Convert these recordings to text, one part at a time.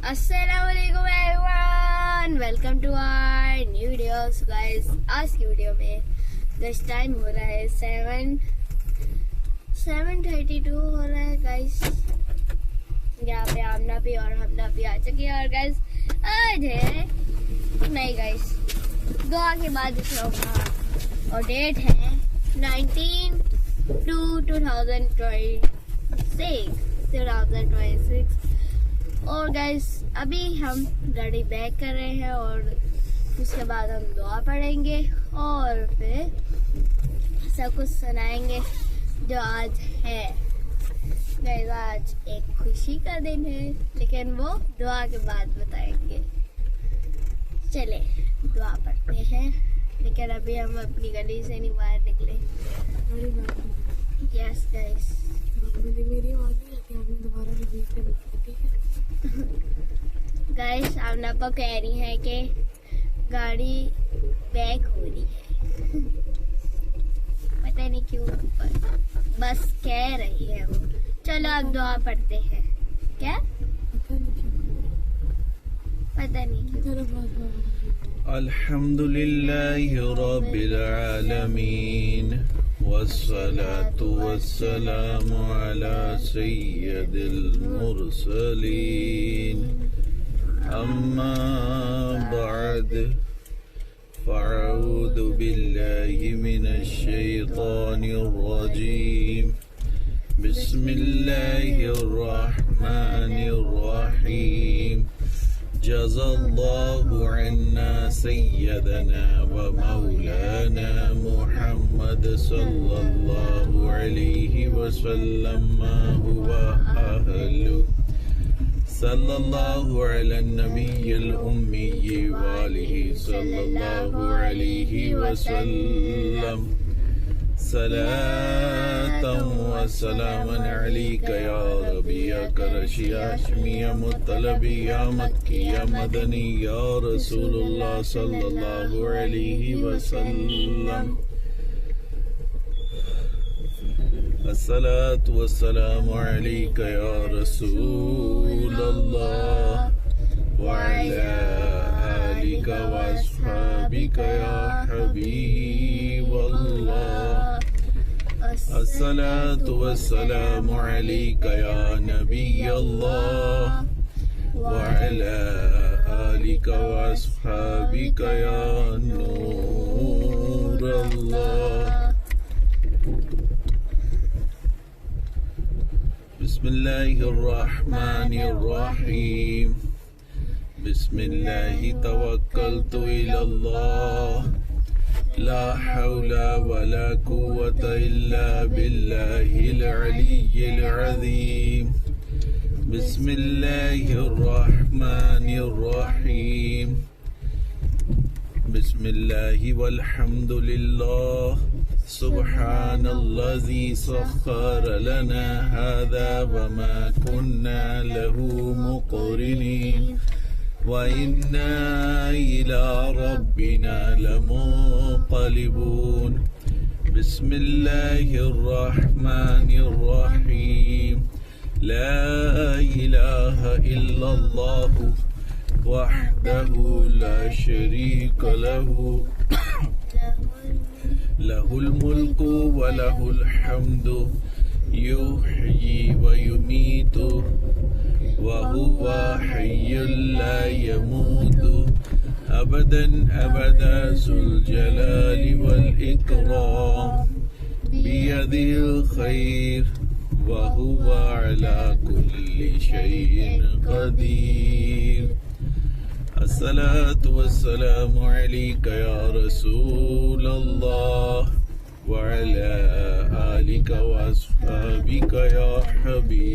अस्सलामुअलैकुम everyone, welcome to our new videos guys. आज की वीडियो में गाइस टाइम हो रहा है 7:32 हो रहा है गाइस। यहाँ पे आमना भी और हमना भी आ चुकी है। और गाइस आज है नहीं गाइस दुआ के बाद होगा और डेट है 19/2/2026 और गाइस अभी हम गाड़ी बैक कर रहे हैं और उसके बाद हम दुआ पढ़ेंगे और फिर सब कुछ सुनाएंगे जो आज है। गाइस आज एक खुशी का दिन है लेकिन वो दुआ के बाद बताएंगे। चले दुआ पढ़ते हैं, लेकिन अभी हम अपनी गली से नहीं बाहर निकले। यस गाइस मेरी आवाज नहीं आती, आपने दोबारा रिपीट करनी है, ठीक है? गाइस आमना को कह रही है कि गाड़ी बैक हो रही है, पता नहीं क्यों, बस कह रही है वो। चलो अब दुआ पढ़ते हैं। क्या पता नहीं क्यों। चलो बहुत अल्हम्दुलिल्लाहि रब्बिल आलमीन वस्सलातु वस्सलामु अला सय्यदिल मुरसलीन अम्मा बअद फ़अऊज़ु बिल्लाहि मिनश शैतानिर रजीम बिस्मिल्लाहिर रहमानिर रहीम जज़ाल्लाहु अन्ना सय्यदना व मौलाना मुहम्मद सल्लल्लाहु अलैहि वसल्लम मा हुवा अहलु सल्लल्लाहु अला नबिय्यिल उम्मी व आलिहि सल्लल्लाहु अलैहि वसल्लम सलातम व सलामन अलैका या रबी या करशी या हाशमी या मुत्तलबी या मक्की या मदनी या रसूलुल्लाह सल्लल्लाहु अलैहि वसल्लम। अस्सलातु वस्सलामु अलैका या रसूलल्लाह व अला आलिका व अस्हाबिका या हबीबल्लाह। अस्सलातु वस्सलामु अलैका या नबियल्लाह व अला आलिका व अस्हाबिका या नूरल्लाह। बिस्मिल्लाहिर रहमानिर रहीम बिस्मिल्लाहि तवक्कलतु इलल्लाह ला हौला वला कुव्वता इल्ला बिल्लाहिल अलिय्यिल अज़ीम बिस्मिल्लाहिर रहमानिर रहीम बिस्मिल्लाहि वल्हम्दुलिल्लाह सुब्हानल्लज़ी सख्खर लना हाज़ा वमा कुन्ना लहू मुक़रिनीन व इन्ना इला रब्बिना लमुन्क़लिबून। बिस्मिल्लाहिर रहमानिर रहीम ला इलाहा इल्लल्लाहु वहदहु ला शरीका लहु लहुल मुल्कु व लहुल हम्दु युह्यी व युमीतु व हुवा हय्युल ला यमूतु अबदन अबदा ज़ुल जलालि वल इकराम बियदिल खैर व हुवा अला कुल्लि शैइन क़दीर। अस्सलातु वस्सलामु अलैका या रसूलल्लाह व अला आलिका व अस्हाबिका या हबीबल्लाह।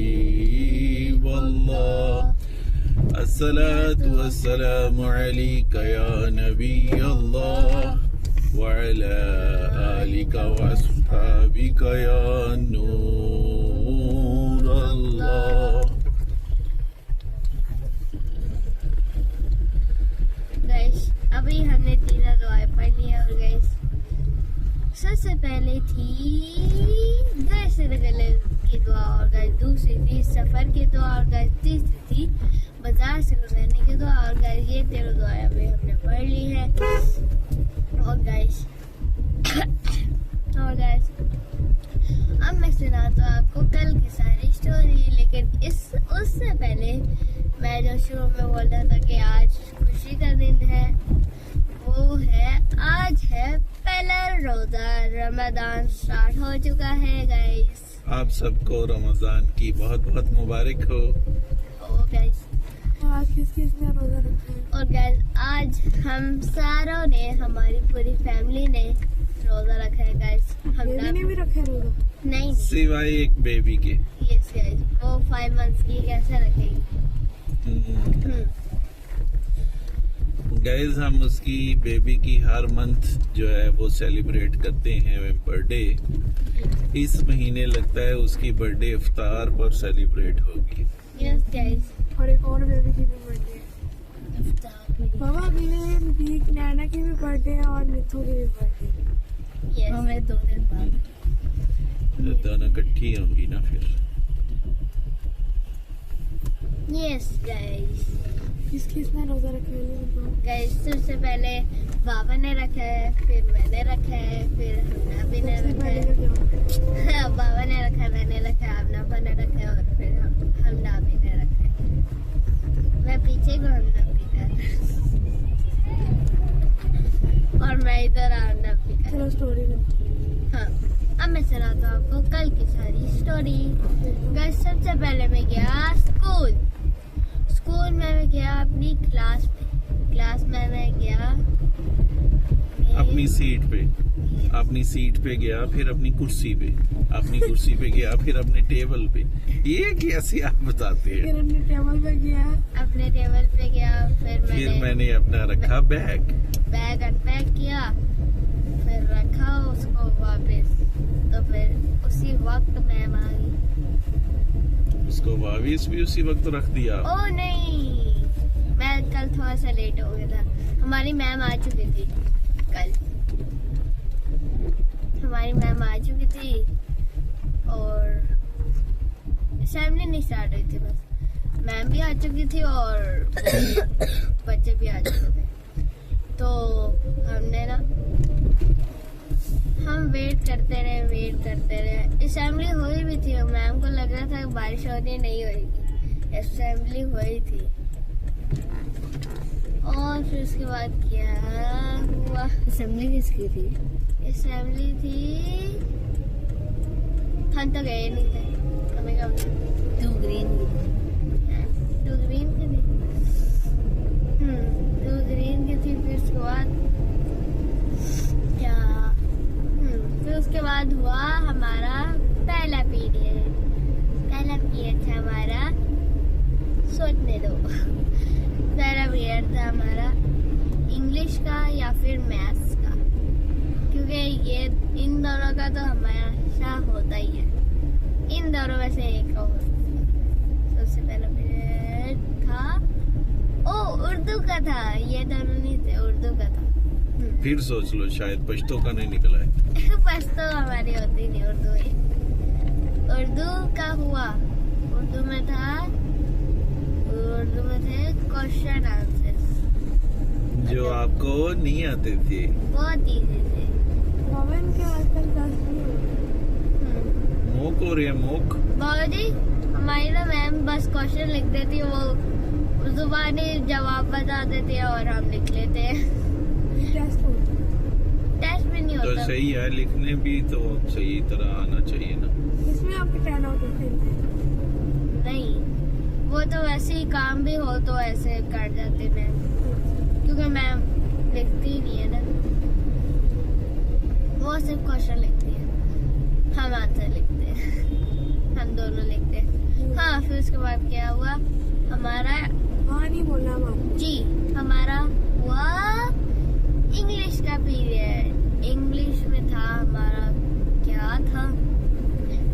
अस्सलातु वस्सलामु अलैका या नबियल्लाह व अला आलिका व अस्हाबिका या नूरल्लाह। अभी हमने तीनों दुआएं पढ़ ली है और गाइस सबसे पहले थी दर्शन की दुआ और गाइस दूसरी थी सफर की दुआ और गाइस तीसरी थी बाजार से गुजरने की दुआ। और गाइस ये 13 दुआएं अभी हमने पढ़ ली है। और गाइस अब मैं सुनाता हूँ आपको कल की सारी स्टोरी। लेकिन उससे पहले मैं जो शुरू में बोल रहा था कि आज खुशी का दिन है, वो है आज है पहला रोजा। रमजान स्टार्ट हो चुका है गाइस। आप सबको रमजान की बहुत बहुत मुबारक हो। गाइस आज किसने रोजा रखा है? और गाइस आज हम सारों ने, हमारी पूरी फैमिली ने रोजा रखा है गाइस। बेबी ने भी रखा है रोजा? नहीं, सिवाय एक बेबी के। यस गाइस, वो 5 मंथ्स की कैसे रखेगी। गाइस हम उसकी बेबी की हर मंथ जो है वो सेलिब्रेट करते हैं बर्थडे। इस महीने लगता है उसकी बर्थडे इफ्तार पर सेलिब्रेट होगी। यस गाइस, और एक और बेबी की भी बर्थडे है। बाबा अगले वीक नैना की भी बर्थडे है और मिथु की भी बर्थडे है। यस, हमें 2 दिन बाद दोनों इकट्ठी होंगी ना फिर। Yes guys. किसने रोजा रखा है? गाइस सबसे पहले बाबा ने रखा है, फिर मैंने रखा है, फिर हमना ने रखा है। बाबा ने रखा है, मैंने रखा है, हमना ने रखा है और फिर हमना ने रखा है। मैं पीछे को हमना पीता और मैं इधर हमना पीता। चलो स्टोरी में। हाँ, अब मैं सुनाता हूँ आपको कल की सारी स्टोरी। गाइस सबसे पहले मैं गया स्कूल में। मैं गया अपनी क्लास में मैं गया अपनी सीट पे गया, फिर अपनी कुर्सी पे गया, फिर अपने टेबल पे। ये कैसे आप बताते हैं? फिर अपने टेबल पे गया, फिर मैंने अपना रखा बैग अनपैक किया, फिर रखा उसको वापस। तो फिर उसी वक्त मैम आ गई। उसको वापस भी उसी वक्त रख दिया। ओह नहीं, मैं कल थोड़ा सा लेट हो गया था। हमारी मैम आ चुकी थी कल। और असेंबली नहीं स्टार्ट हुई थी, बस मैम भी आ चुकी थी और बच्चे भी आ चुके थे। तो हम वेट करते रहे। असेंबली हुई भी थी, मैम को लग रहा था बारिश होनी नहीं होगी। असेंबली हुई थी और फिर उसके बाद क्या हुआ? असेंबली किसकी थी? असेंबली थी, हम तो गए नहीं थे। हमें कब टू ग्रीन की थी। टू ग्रीन की थी। फिर उसके बाद क्या? फिर उसके बाद हुआ हमारा पहला पीरियड था हमारा। सोचने दो। पहला पीरियड था हमारा इंग्लिश का या फिर मैथ्स का, क्योंकि ये इन दोनों का तो हमेशा होता ही है। इन दोनों में से एक का सबसे पहला पीरियड था उर्दू का था। ये दोनों नहीं थे, उर्दू का था। फिर सोच लो, शायद पश्तो का नहीं निकला है। पश्तो हमारी होती नहीं, उर्दू का हुआ। उर्दू में थे क्वेश्चन आंसर्स जो आपको नहीं आते थे। बहुत इजी थे। मोबाइल के आजकल 10 नहीं होते। मोक हो रही है मोक। बाबूजी, हमारी ना मैम बस क्वेश्चन लिख देती, वो जुबानी जवाब बता देती है और हम लिख लेते हैं। टेस्ट में नहीं तो होता। सही है, लिखने भी तो सही तरह आना चाहिए ना। इसमें आपके 10 आउट ऑफ 10 नहीं, वो तो वैसे ही काम भी हो तो ऐसे कर जाते मैम, क्योंकि मैम लिखती नहीं है ना, वो सिर्फ क्वेश्चन लिखती है, हम आंसर लिखते हैं। हम दोनों लिखते हैं। हाँ, फिर उसके बाद क्या हुआ हमारा? हाँ नहीं बोलना आपको जी, हमारा हुआ इंग्लिश का पीरियड। इंग्लिश में था हमारा, क्या था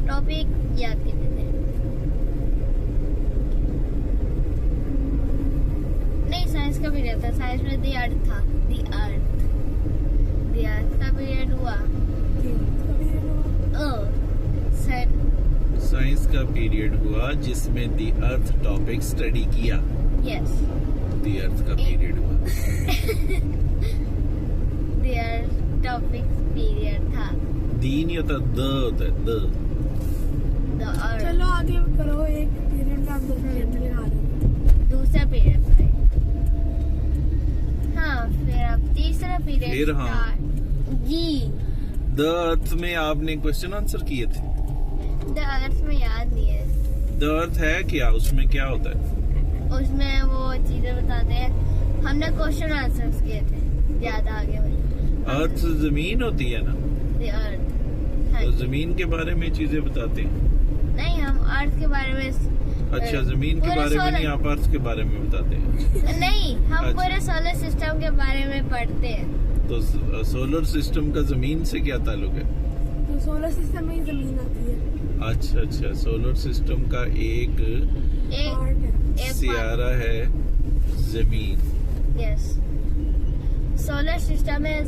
टॉपिक याद करते थे। नहीं, साइंस का पीरियड था। साइंस में दी अर्थ था। दी अर्थ का पीरियड हुआ। साइंस का पीरियड हुआ जिसमें दी अर्थ टॉपिक स्टडी किया। यस दी अर्थ का पीरियड हुआ। देयर टॉपिक पीरियड था। दी नहीं होता, द होता है, द। द अर्थ चलो आगे करो, एक पीरियड का हम दूसरे पीरियड में लगा देंगे। दूसरा पीरियड था। हाँ, फिर अब तीसरा पीरियड फिर हाँ। जी द अर्थ में आपने क्वेश्चन आंसर किए थे। द अर्थ में याद नहीं है। द अर्थ है क्या, उसमें क्या होता है? उसमें वो चीजें बताते हैं, हमने क्वेश्चन आंसर्स किए थे ज्यादा आगे वाले। अर्थ जमीन होती है ना, द अर्थ। हाँ तो जी। जमीन के बारे में चीजें बताते हैं। नहीं, हम अर्थ के बारे में अच्छा, जमीन के पूरे बारे में सोलर- नहीं, आप अर्थ के बारे में बताते हैं। नहीं, हम अच्छा। पूरे सोलर सिस्टम के बारे में पढ़ते हैं। तो सोलर सिस्टम का जमीन से क्या ताल्लुक है? तो सोलर सिस्टम में ही जमीन आती है, अच्छा अच्छा, सोलर सिस्टम का एक एक पार्ट है। एक सियारा है जमीन। यस, सोलर सिस्टम में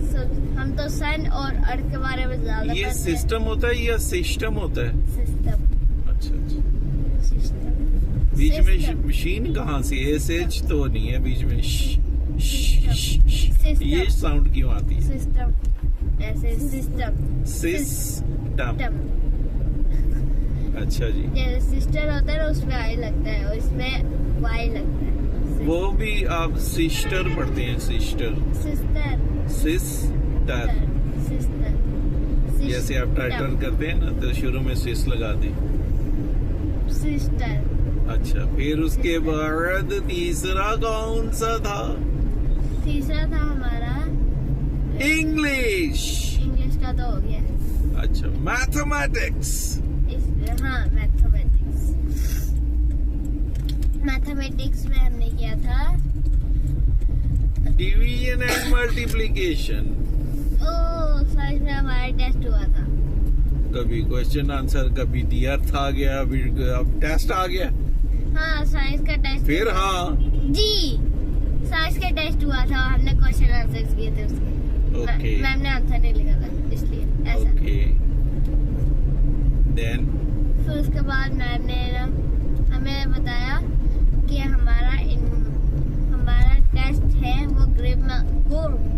हम तो सन और अर्थ के बारे में ज्यादा ये पढ़ते हैं। सिस्टम होता है या सिस्टम होता है? सिस्टम अच्छा अच्छा। सिस्टम बीच में सिस्टम। मशीन कहाँ से? एच तो नहीं है बीच में? सिस्टम। ये साउंड क्यों आती है? सिस्टम ऐसे सिस्टम सिस्टम। अच्छा जी। जैसे सिस्टर होता है ना, उसमें आई लगता है और इसमें वाई लगता है। वो भी आप सिस्टर पढ़ते हैं? Sister, sister sister. सिस्टर जैसे आप टाइटल करते हैं ना, तो शुरू में सिस लगा दें। सिस्टर। अच्छा, फिर उसके बाद तीसरा कौन सा था? तीसरा था हमारा इंग्लिश। इंग्लिश का तो हो गया। अच्छा, मैथमेटिक्स। हाँ, मैथमेटिक्स में हमने किया था डिवीजन एंड मल्टीप्लिकेशन। ओ, साइंस में हमारा टेस्ट हुआ था। कभी क्वेश्चन आंसर, कभी दी अर्थ आ गया, फिर अब टेस्ट आ गया। हाँ, साइंस का टेस्ट। फिर हाँ, जी, साइंस का टेस्ट हुआ था, हमने क्वेश्चन आंसर्स किए थे उसके। ओके मैम ने आंसर नहीं लिखा था, इसलिए ऐसा। ओके। देन फिर उसके बाद मैम ने ना हमें बताया कि हमारा टेस्ट है वो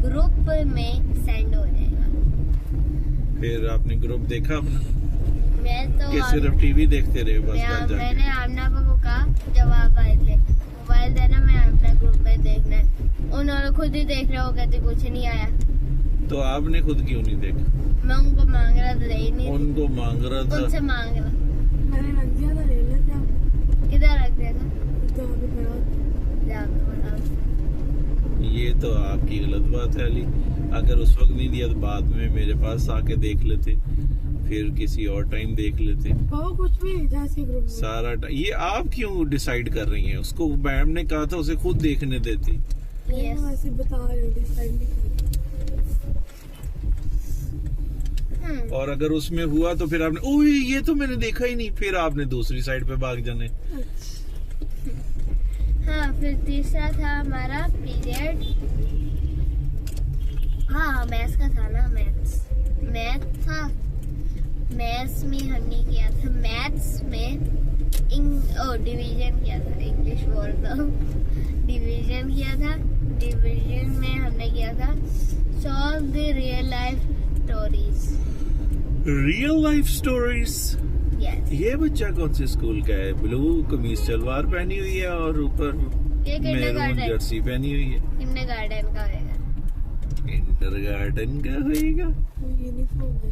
ग्रुप में सेंड हो जाएगा। फिर आपने ग्रुप देखा अपना मैं तो कि सिर्फ टीवी देखते रहे बस घर जाके? मैंने आमना को कहा, जवाब आए थे मोबाइल देना, मैं अपना ग्रुप में देखना है। उन्होंने खुद ही देख रहे हो, कहते कुछ नहीं आया। तो आपने खुद क्यों नहीं देखा? मैं उनको मांग रहा था, दे ही नहीं। उनको मांग रहा था। उनसे मांग रहा। मैंने रख दिया था, ले लेते आप। किधर रख देगा? तो अभी पड़ा। जाके बताओ। ये तो आपकी गलत बात है अली। अगर उस वक्त नहीं दिया तो बाद में मेरे पास आके देख लेते, फिर किसी और टाइम देख लेते। पापा कुछ भी जैसे ग्रुप में। सारा ये आप क्यों डिसाइड कर रही हैं? उसको मैम ने कहा था उसे खुद देखने देती। मैं वैसे बता रही हूँ, डिसाइड नहीं किया। और अगर उसमें हुआ तो फिर आपने, ओह ये तो मैंने देखा ही नहीं, फिर आपने दूसरी साइड पे भाग जाने। हाँ, फिर तीसरा था हमारा पीरियड। हाँ, मैथ्स का था ना, मैथ था। मैथ्स में हमने किया था, मैथ्स में डिवीजन किया था। इंग्लिश बोल रहा हूँ, डिवीजन किया था। डिवीजन में हमने किया था solve the real life stories. Real life stories. Yes, ये बच्चा कौन से स्कूल का है? ब्लू कमीज सलवार पहनी हुई है और ऊपर ये मैरून किंडरगार्टन जर्सी पहनी हुई है। किंडरगार्टन का होगा। किंडरगार्टन का होएगा। यूनिफॉर्म है।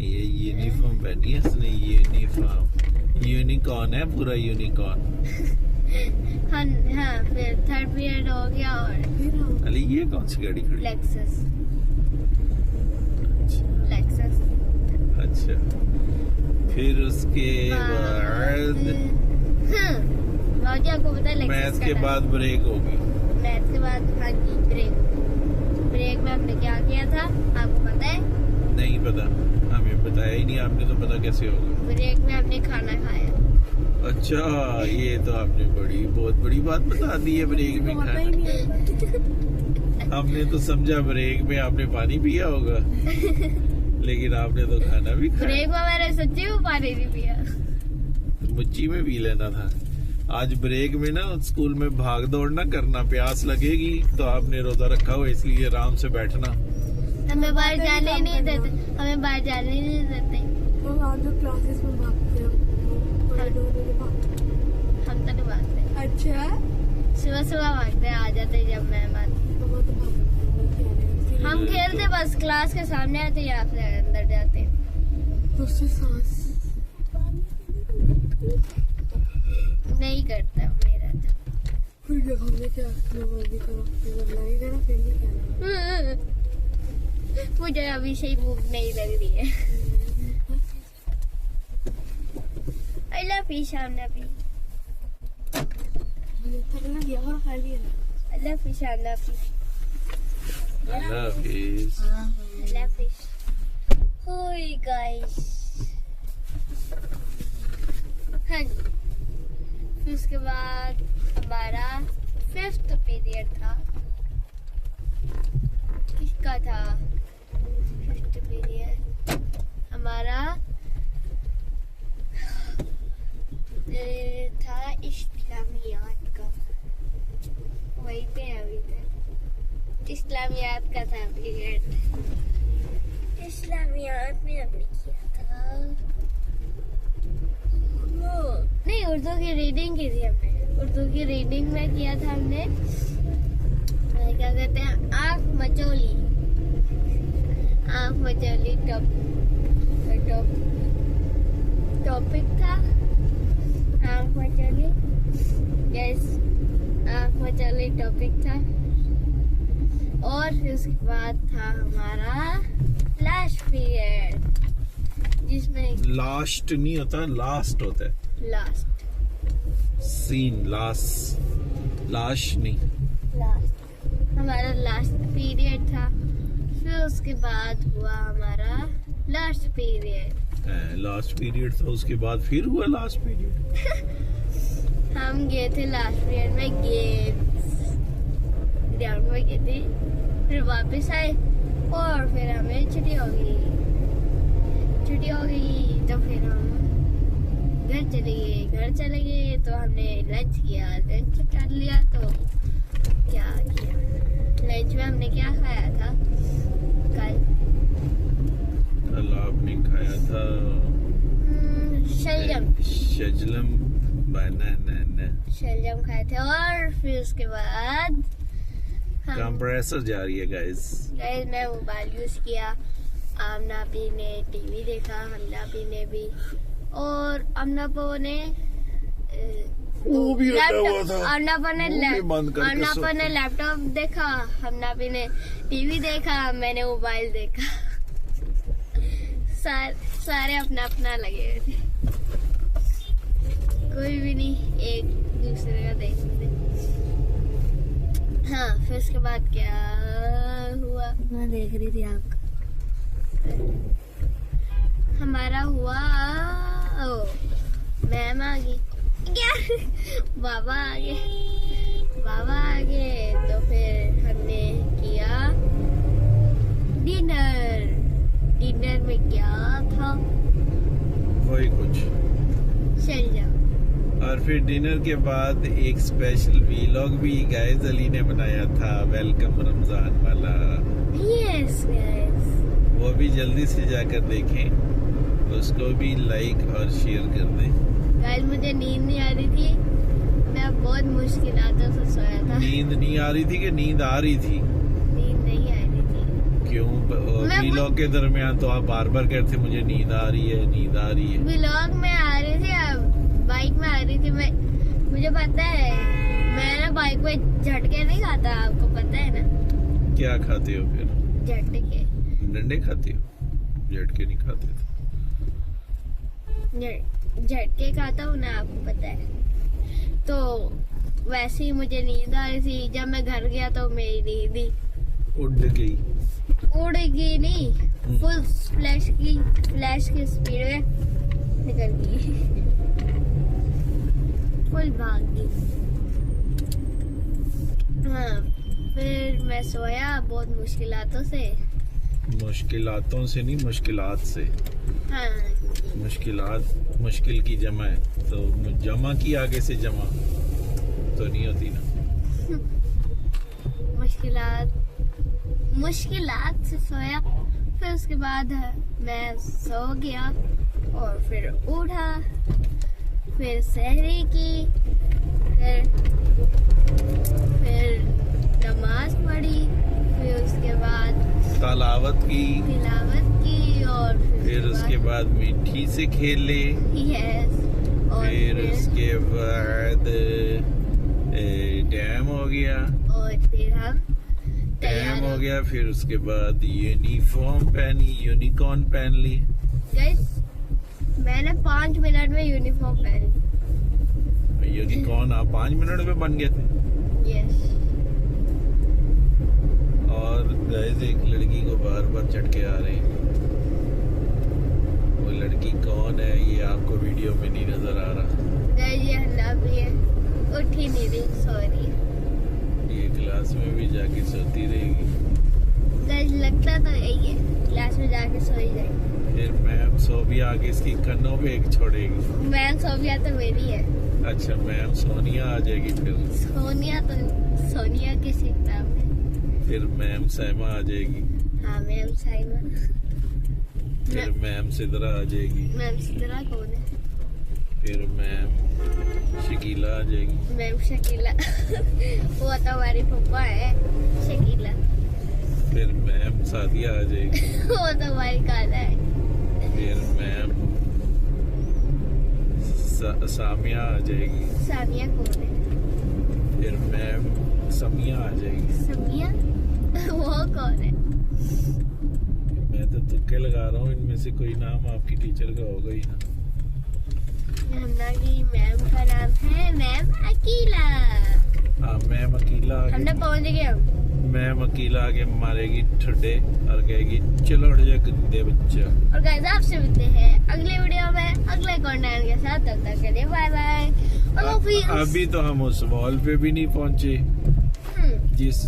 ये यूनिफॉर्म पहनी है इसने। यूनिकॉर्न है, पूरा यूनिकॉर्न। हाँ, फिर थर्ड पीरियड हो गया और फिर हाँ। अली ये कौन सी गाड़ी खड़ी? लेक्सस। अच्छा, फिर उसके बाद मौजी आपको पता है मैथ के बाद ब्रेक होगी। मैथ के बाद हाँ जी, ब्रेक में हमने क्या किया था आपको पता है? नहीं पता, हमें बताया ही नहीं आपने, तो पता कैसे होगा? ब्रेक में हमने खाना खाया। अच्छा, ये तो आपने बहुत बड़ी बात बता दी है। ब्रेक में पता ही खाना, नहीं है। हमने तो समझा ब्रेक में आपने पानी पिया होगा, लेकिन आपने तो खाना भी खाया। ब्रेक में मैंने सच्ची में पानी नहीं पिया। मुच्ची में पी लेना था। आज ब्रेक में ना स्कूल में भाग दौड़ ना करना, प्यास लगेगी तो आपने रोजा रखा हो इसलिए आराम से बैठना। हमें बाहर जाने नहीं देते, हमें बाहर जाने नहीं देते। तो आप जो क्लासेस में भागते हो हम तो नहीं भागते। अच्छा, सुबह सुबह भागते आ जाते जब मैम आती। हम खेलते बस क्लास के सामने आते या फिर अंदर जाते। उससे सांस नहीं करता मेरा तो। फिर जब हमने क्या लगेगा ना फिर नहीं क्या मुझे अभी से ही भूख नहीं लग रही है। अल्लाह पी शामना पी, अल्लाह पी शामना पी, अल्लाह हाफिज। अल्लाह फिश। ओए गाइस, हाँ जी, फिर उसके बाद हमारा 5th पीरियड था। किसका था 5th पीरियड? हमारा था इस्लामियात का। वहीं पे अभी तक इस्लामियात का था पीरियड। इस्लामियात में हमने किया था नहीं, उर्दू की रीडिंग की थी हमने। उर्दू की रीडिंग में किया था हमने, क्या कहते हैं, आँख मचोली। आँख मचोली टॉपिक था। आँख मचोली, यस, आँख मचोली टॉपिक था। और फिर उसके बाद था हमारा लास्ट पीरियड, जिसमें लास्ट नहीं होता, लास्ट होता है। लास्ट सीन लास्ट, लास्ट नहीं, लास्ट हमारा लास्ट पीरियड था। फिर उसके बाद हुआ हमारा लास्ट पीरियड। लास्ट पीरियड था, उसके बाद फिर हुआ लास्ट पीरियड। हम गए थे लास्ट पीरियड में गेम्स ग्राउंड में गए थे, फिर वापस आए और फिर हमें छुट्टी हो गई। छुट्टी हो गई तो फिर हम घर चले गए तो हमने लंच किया। लंच कर लिया तो क्या किया, लंच में हमने क्या खाया था कल आपने खाया था शलजम बनाना, शलजम खाए थे। और फिर उसके बाद कंप्रेसर जा रही है गाइस। मैं मोबाइल यूज किया, आमना पी ने टीवी देखा, हमना पी ने भी, और अमना पो ने वो भी हटा हुआ था। अमना पो ने लैपटॉप देखा, हमना पी ने टीवी देखा, मैंने मोबाइल देखा। सारे अपना अपना लगे हुए थे, कोई भी नहीं एक दूसरे का देखते। हाँ, फिर उसके बाद क्या हुआ, मैं देख रही थी आपका। हमारा हुआ मैम आ गई, क्या बाबा आ गए तो फिर हमने किया डिनर में क्या था, वही कुछ शलजम। और फिर डिनर के बाद एक स्पेशल वीलॉग भी गाइस अली ने बनाया था, वेलकम रमजान वाला। यस गाइस, वो भी जल्दी से जाकर देखें, उसको भी लाइक और शेयर कर दें। गाइस मुझे नींद नहीं आ रही थी, मैं बहुत मुश्किलातों से सोया था। नींद नहीं आ रही थी कि नींद आ रही थी? नींद नहीं आ रही थी। क्यों? वीलॉग के दरमियान तो आप बार बार कहते मुझे नींद आ रही है, नींद आ रही है। वीलॉग में आ रही थी, बाइक में आ रही थी। मुझे पता है, मैं ना बाइक में झटके नहीं खाता, आपको पता है ना। क्या खाते हो फिर? झटके। डंडे खाते हो, झटके नहीं खाते? झटके खाता हूँ ना, आपको पता है। तो वैसे ही मुझे नींद आ रही थी। जब मैं घर गया तो मेरी नींद ही उड़ गई नहीं, फुल फ्लैश की स्पीड में निकल गई, फुल भाग गई। हाँ, फिर मैं सोया बहुत मुश्किलातों से नहीं, मुश्किलात से। हाँ, मुश्किलात मुश्किल की जमा है, तो जमा की आगे से जमा तो नहीं होती ना। मुश्किलात से सोया, फिर उसके बाद मैं सो गया और फिर उठा, फिर सहरी की, फिर नमाज पढ़ी, फिर उसके बाद तिलावत की और फिर उसके बाद मिट्टी से खेले, यस, और फिर उसके बाद डैम हो गया, और फिर हम डैम हो गया, फिर उसके बाद यूनिफॉर्म पहनी, यूनिकॉर्न पहन ली। गाइस मैंने 5 मिनट में यूनिफॉर्म पहनी। यूनिकॉर्न आप 5 मिनट में बन गए थे। यस। और गाइस एक लड़की को बार बार झटके आ रहे हैं। वो लड़की कौन है ये आपको वीडियो में नहीं नजर आ रहा। गाइस ये हल्ला भी है, उठ ही नहीं रही, सॉरी। ये क्लास में भी जाके सोती रहेगी। गाइस लगता तो यही है, क्लास में जाके सो ही जाएगी। फिर मैम सोबिया आके इसकी कन्नों पे एक छोड़ेगी। मैम सोफिया तो मेरी है। अच्छा मैम सोनिया आ जाएगी, फिर सोनिया किसी नाम है। फिर मैम सैमा आ जाएगी, हाँ मैम साइमा। फिर मैम सिद्रा आ जाएगी, मैम सिद्रा कौन है? फिर मैम शकीला आ जाएगी, मैम शकीला वो तो हमारी पप्पा है, शकीला। फिर मैम सादिया आ जाएगी, वो तो हमारी काला है। फिर मैम सामिया आ जाएगी, सामिया कौन है? फिर मैम समिया आ जाएगी। समिया वो कौन है? मैं तो तुक्के लगा रहा हूँ, इनमें से कोई नाम आपकी टीचर का होगा ही ना। हमारी मैम का नाम है मैम अकीला। हाँ मैम अकीला हमने पहुंच गए। मैम अकीला आगे मारेगी ठुड्डे और कहेगी चलो उठ जा गंदे बच्चा। और गाइस आपसे मिलते हैं अगले वीडियो में अगले कंटेंट के साथ, तब तक के लिए बाय बाय। अभी तो हम उस वॉल पे भी नहीं पहुंचे जिस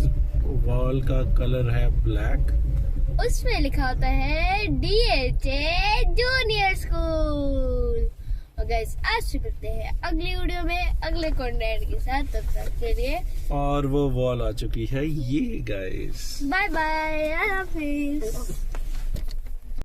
वॉल का कलर है ब्लैक। उसमें लिखा होता है DHA जूनियर स्कूल। और गाइस आज मिलते हैं अगली वीडियो में अगले कंटेंट के साथ, तब तक के लिए और वो वॉल आ चुकी है ये गाइस। बाय बाय, अल्लाह हाफिज।